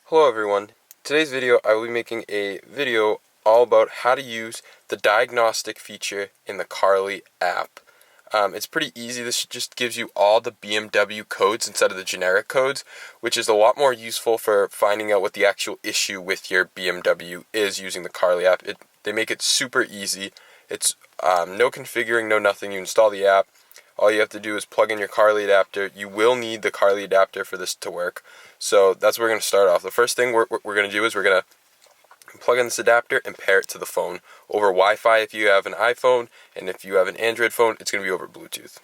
Hello everyone. Today's video I will be making a video all about how to use the diagnostic feature in the Carly app. It's pretty easy. This just gives you all the BMW codes instead of the generic codes, which is a lot more useful for finding out what the actual issue with your BMW is using the Carly app. They make it super easy. It's no configuring, no nothing. You install the app. All you have to do is plug in your Carly adapter. You will need the Carly adapter for this to work. So that's where we're going to start off. The first thing we're going to do is we're going to plug in this adapter and pair it to the phone over Wi-Fi if you have an iPhone, and if you have an Android phone, it's going to be over Bluetooth.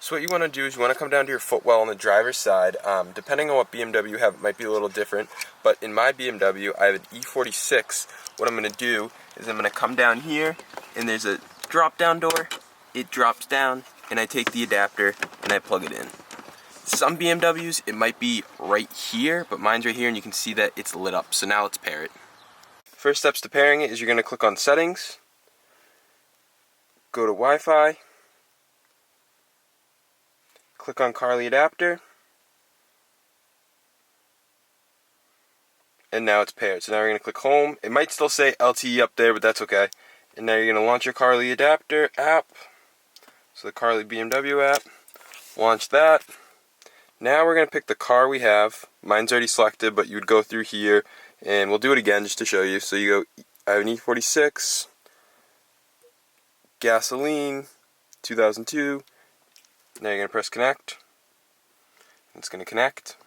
So what you want to do is you want to come down to your footwell on the driver's side. Depending on what BMW you have, it might be a little different. But in my BMW, I have an E46. What I'm going to do is I'm going to come down here, and there's a drop-down door. It drops down, and I take the adapter and I plug it in. Some BMWs, it might be right here, but mine's right here, and you can see that it's lit up. So now let's pair it. First steps to pairing it is you're going to click on Settings, go to Wi-Fi, click on Carly Adapter, and now it's paired. So now we're going to click Home. It might still say LTE up there, but that's okay. And now you're going to launch your Carly Adapter app. So the Carly BMW app, launch that. Now we're going to pick the car we have. Mine's already selected, but you would go through here, and we'll do it again just to show you. So you go, I have an E46, gasoline, 2002. Now you're going to press connect. It's going to connect.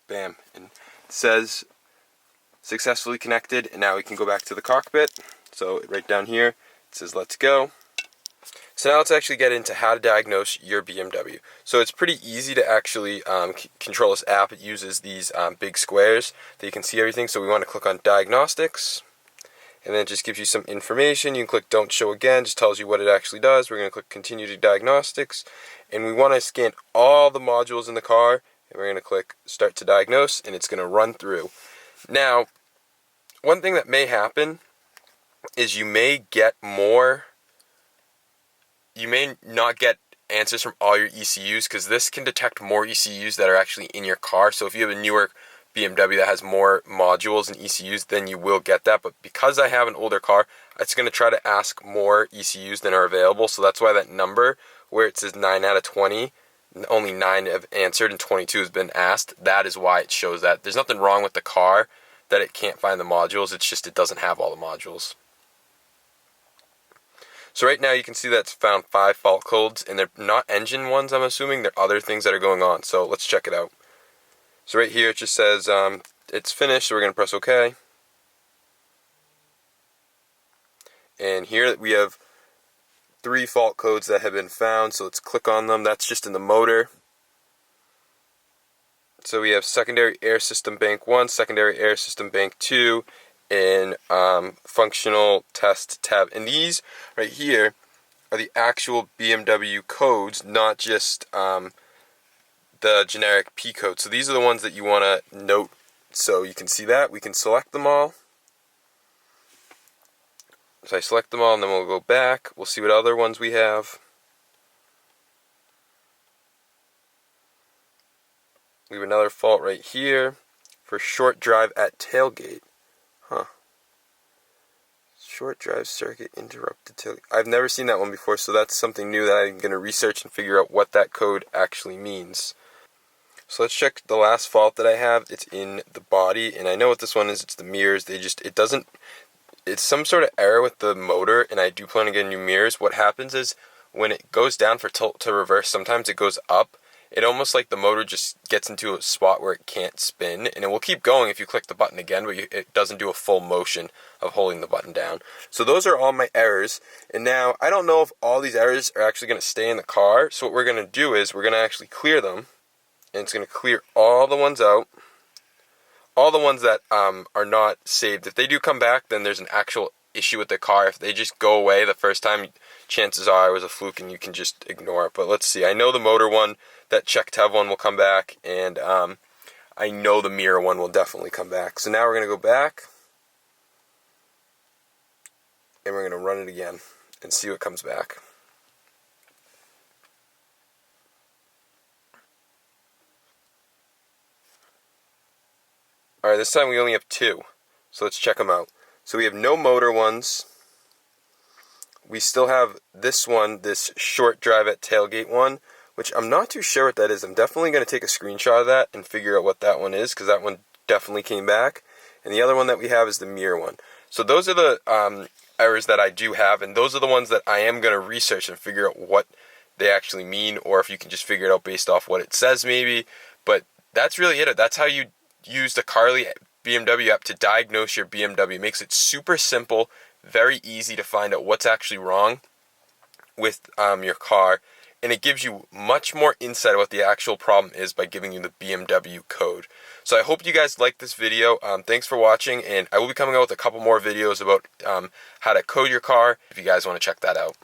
Bam. And it says successfully connected, and now we can go back to the cockpit. So right down here, it says let's go. So now let's actually get into how to diagnose your BMW. So it's pretty easy to actually control this app. It uses these big squares that you can see everything. So we want to click on Diagnostics, and then it just gives you some information. You can click Don't Show Again, just tells you what it actually does. We're going to click Continue to Diagnostics, and we want to scan all the modules in the car, and we're going to click Start to Diagnose, and it's going to run through. Now, one thing that may happen is you may not get answers from all your ECUs, because this can detect more ECUs that are actually in your car. So if you have a newer BMW that has more modules and ECUs, then you will get that. But because I have an older car, it's going to try to ask more ECUs than are available. So that's why that number where it says 9 out of 20, only 9 have answered and 22 has been asked. That is why it shows that. There's nothing wrong with the car that it can't find the modules. It's just it doesn't have all the modules. So right now you can see that it's found 5 fault codes, and they're not engine ones, I'm assuming. They're other things that are going on. So let's check it out. So right here it just says it's finished, so we're going to press OK. And here we have 3 fault codes that have been found, so let's click on them. That's just in the motor. So we have secondary air system bank 1, secondary air system bank 2, and functional test tab. And these right here are the actual BMW codes, not just the generic P code. So these are the ones that you want to note. So you can see that. We can select them all. So I select them all, and then we'll go back. We'll see what other ones we have. We have another fault right here for short drive at tailgate. Huh. Short drive circuit interrupted tailgate. I've never seen that one before, so that's something new that I'm going to research and figure out what that code actually means. So let's check the last fault that I have. It's in the body, and I know what this one is. It's the mirrors. It's some sort of error with the motor, and I do plan on getting new mirrors. What happens is when it goes down for tilt to reverse, sometimes it goes up. It almost like the motor just gets into a spot where it can't spin, and it will keep going if you click the button again, but it doesn't do a full motion of holding the button down. So those are all my errors, and now I don't know if all these errors are actually going to stay in the car. So what we're going to do is we're going to actually clear them, and it's going to clear all the ones out, all the ones that are not saved. If they do come back, then there's an actual issue with the car. If they just go away the first time, chances are it was a fluke and you can just ignore it. But let's see. I know the motor one, that check TEV one will come back, and I know the mirror one will definitely come back. So now we're going to go back, and we're going to run it again and see what comes back. Alright, this time we only have two. So let's check them out. So we have no motor ones. We still have this one, this short drive at tailgate one, which I'm not too sure what that is. I'm definitely going to take a screenshot of that and figure out what that one is, because that one definitely came back. And the other one that we have is the mirror one. So those are the errors that I do have, and those are the ones that I am going to research and figure out what they actually mean, or if you can just figure it out based off what it says maybe. But that's really it. That's how you use the Carly BMW app to diagnose your BMW. It makes it super simple, very easy to find out what's actually wrong with your car, and it gives you much more insight of what the actual problem is by giving you the BMW code. So I hope you guys liked this video. Thanks for watching, and I will be coming out with a couple more videos about how to code your car if you guys want to check that out.